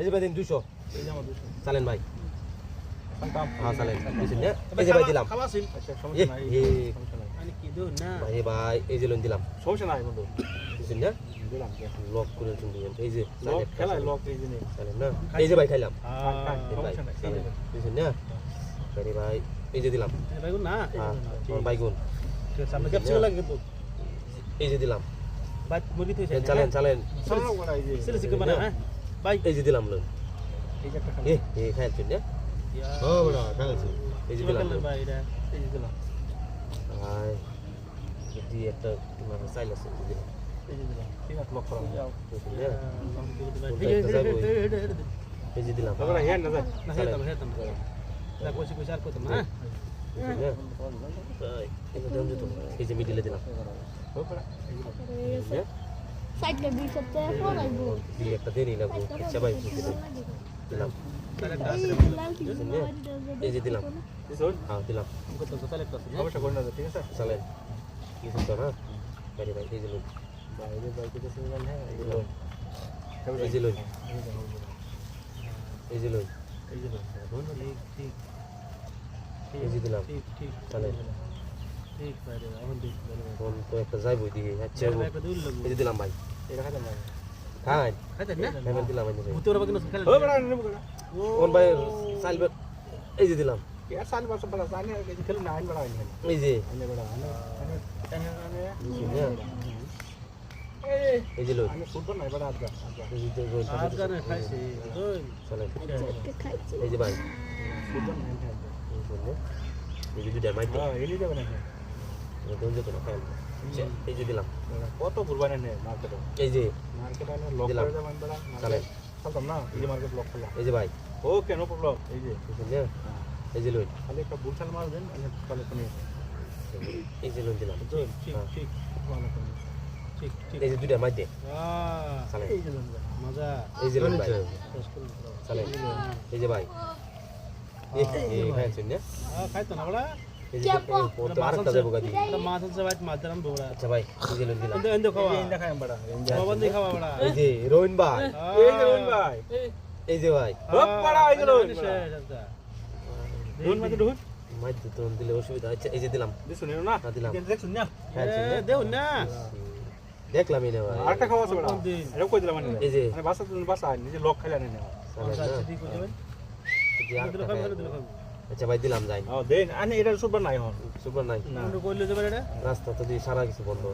এই যে ভাই দিন 200 এই যে আমার 200 চালেন ভাই সান্তাম হ্যাঁ চালেন বুঝছেন না এই যে ভাই দিলাম খাওয়াছিন আচ্ছা সমস্যা নাই সমস্যা নাই মানে কি দূর না ভাই ভাই এই যে লোন দিলাম সমস্যা নাই বন্ধু বুঝছেন না দিলাম লক করে দিলেন এই যে লক খেলায় লক এই যে নেই চালেন না এই যে ভাই খাইলাম সমস্যা নাই এই যে বুঝছেন না আরে ভাই এই যে দিলাম ভাই না হ্যাঁ আমার বাইগুন সামনে ক্যাপসিকাম লাগে তো এই যে দিলাম ভাই মুরগি তো চালেন চালেন সামনে বড় এই যে সিলে সিকে বানা হ্যাঁ ভাই এই যে দিলাম লোন এই যে একটা এ খাইছেন না ও বড় খাইছে এই যে দিলাম ভাই এটা এই যে দিলাম ভাই যদি একটা মানে চাইল আছে দিলাম এই যে দিলাম ঠিক আছে লক করা যাও বুঝছেন না এই যে দিলাম তোমরা হেন না যায় না হেতাম হেতাম না কইছি কইছি আর কইতাম হ্যাঁ এই যে মিডিলে দিলাম সাইডে দুই সপ্তাহ পর আইবো দিয়ে একটা দেরি লাগবো আচ্ছা ভাই দিলাম এই যে দিলাম দিছুন হ্যাঁ দিলাম কত কত লাগতো সমস্যা কোন না ঠিক আছে চালেন কিছু তো না বাইরে ভাই এই যে লোন বাইরে বাইরে কিছু বল হ্যাঁ এই যে লোন এই যে লোন এই যে ঠিক ঠিক এই যে দিলাম ঠিক ঠিক চালেন ঠিক ভাই এখন ঠিক ফোন তো একটা যাইবো দিকে আচ্ছা একটা দুল লাগবে এই যে দিলাম ভাই এটা খাইতাম ভাই খাই খাইতেন না খাইবেন দিলাম এই যে ভূতের বাকি না খেলা ও বড় নেব বড় কোন ভাই চাইল এই যে দিলাম यार साल बस बड़ा साने के खेल ना बड़ा है এই যে आने बड़ा आने এই যে লোন आने फुटबॉल नहीं बड़ा आजका এই যে গোল আজ গানে খাইছি ওই চালেন খাইছে এই যে ভাই फुटबॉल नहीं है এই যে দুইটা মাইতে हां ये नहीं बना है दोन যেত না খাই এই যে দিলাম কত কুরবানি নেই মার্কেটে এই যে মার্কেট আনে লক করে দেবেন বড়া চালেন চলতাম না এই মার্কেট লক করলাম এই যে ভাই ওকে নো প্রবলেম এই যে বুঝলেন এই যে লোন খালি একটা বুলছাল মার দেন আমি তাহলে কোনি এই যে লোন দিলাম ঠিক ঠিক ঠিক ঠিক এই যে দুইটা মাইতে বাহ চালেন এই যে লঙ্গা মজা এই যে লোন ভাই শেষ করে দাও চালেন এই যে ভাই এই খাইছেন না খাইতো না বড়া এই যে তো আরেকটা দেবো গাদি এটা মাছ আছে ভাই মাছ দাম বড়া আচ্ছা ভাই এই যে লোন দিলাম এন্ড খাওয়া এই দেখায় বড়া বাবা দিয়ে খাওয়া বড়া এই যে রোহিন ভাই এই যে রুন ভাই এই যে ভাই হপ বড়া এই যে রুন রুন মানে রুন মাইতে তো দিলে অসুবিধা আচ্ছা এই যে দিলাম দিছুন না না দিলাম দেখছুন না দেও না দেখলাম এই না ভাই আরেকটা খাওয়া আছে বড়া এটা কই দিলাম মানে এই যে মানে বাসা তুমি বাসা নিজে লক খাইলা নেই না চালেন ঠিক হয়ে যাবে না দিলে খাবে দিলে খাবে আচ্ছা ভাই দিলাম যাই ও দেন আনে এটা সুপার নাই হন সুপার নাই না কোন কইলে যাবে এটা রাস্তা তো দিয়ে সারা কিছু বন্ধ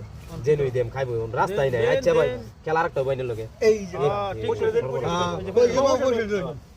যে নই দেম খাইবো রাস্তাই নাই আচ্ছা ভাই খেলা আরেকটা বাইনের লগে এই যে ঠিক পয়সা দেন আছে পয়সা